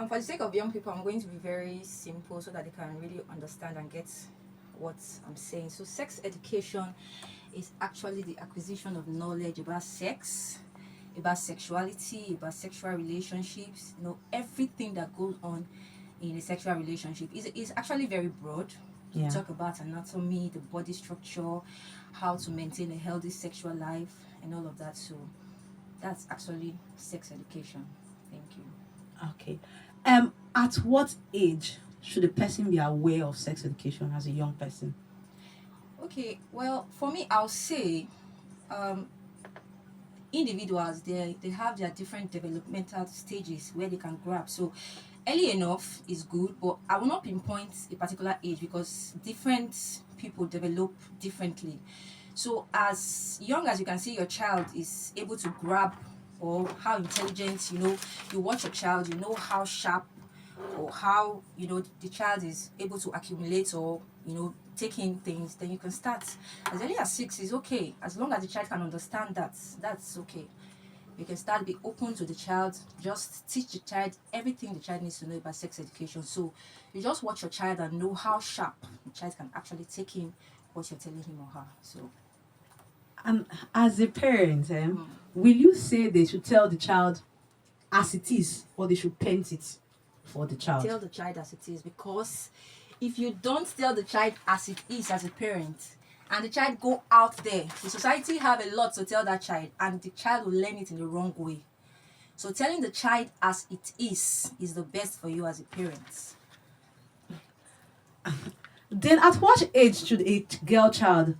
For the sake of young people, I'm going to be very simple so that they can really understand and get what I'm saying. So, sex education is actually the acquisition of knowledge about sex, about sexuality, about sexual relationships, everything that goes on in a sexual relationship is actually very broad. We Yeah. talk about anatomy, the body structure, how to maintain a healthy sexual life, and all of that. So that's actually sex education. Thank you. Okay. At what age should a person be aware of sex education as a young person? Okay, well, for me, I'll say um, individuals they have their different developmental stages where they can grab. So early enough is good, but I will not pinpoint a particular age because different people develop differently. So as young as you can see your child is able to grab, or how intelligent, you watch your child, you know how sharp or how the child is able to accumulate or take in things, then you can start as early as 6 is okay. As long as the child can understand that, that's okay. You can start, be open to the child, just teach the child everything the child needs to know about sex education. So you just watch your child and know how sharp the child can actually take in what you're telling him or her. So And as a parent, mm, will you say they should tell the child as it is, or they should paint it for the child? tell the child as it is, because if you don't tell the child as it is as a parent, and the child go out there, the society have a lot to tell that child, and the child will learn it in the wrong way. So telling the child as it is the best for you as a parent. Then, at what age should a girl child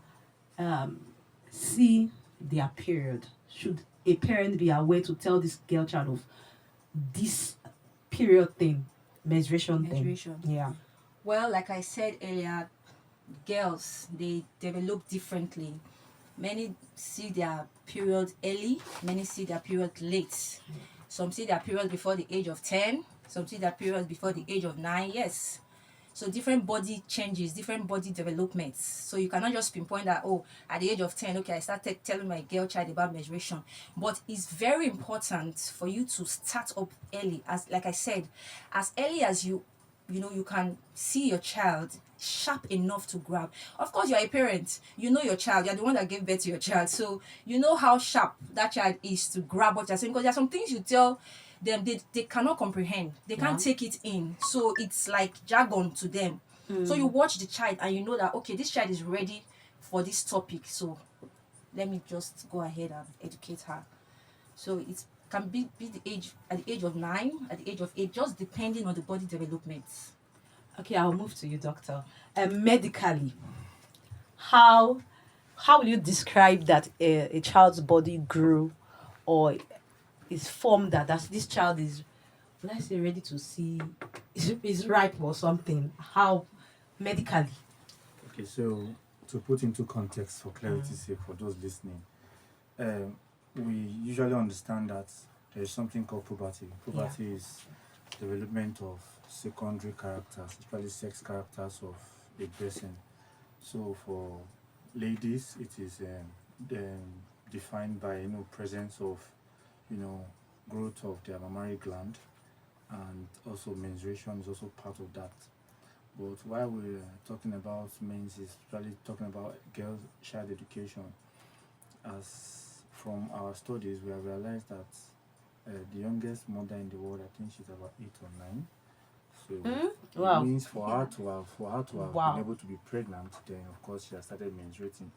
um, see their period? Should a parent be aware to tell this girl child of this period thing, menstruation thing? Menstruation. Yeah. Well, like I said earlier, girls they develop differently. Many see their period early, many see their period late. Some see their period before the age of 10, some see their period before the age of 9. Yes. So different body changes, different body developments. So you cannot just pinpoint that, oh, at the age of 10, okay, I started telling my girl child about menstruation. But it's very important for you to start up early. As like I said, as early as you can see your child sharp enough to grab. Of course, you're a parent, you know your child, you're the one that gave birth to your child, so you know how sharp that child is to grab what you're saying, because there are some things you tell them they cannot comprehend, they Yeah. can't take it in, so it's like jargon to them. So you watch the child and you know that, okay, this child is ready for this topic, so let me just go ahead and educate her. So it can be the age, at the age of 9, at the age of 8, just depending on the body development. Okay, I'll move to you, doctor. Medically, how how will you describe that a child's body grew or is formed, that this child is, will I say, ready to see, is ripe or something? How medically? Okay, so to put into context for clarity's sake for those listening, we usually understand that there is something called puberty. Puberty is development of secondary characters, especially sex characters of a person. So for ladies, it is defined by presence of you know growth of their mammary gland, and also menstruation is also part of that. But while we're talking about men's, is really talking about girls' child education. As from our studies, we have realized that the youngest mother in the world, I think she's about 8 or 9. So it Wow. means for her to have been Wow. able to be pregnant, then of course she has started menstruating.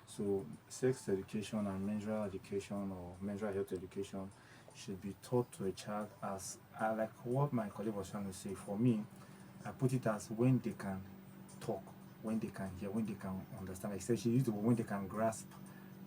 So sex education and menstrual education or menstrual health education should be taught to a child as like what my colleague was trying to say. For me, I put it as when they can talk, when they can hear, when they can understand. Like I said, she used the word when they can grasp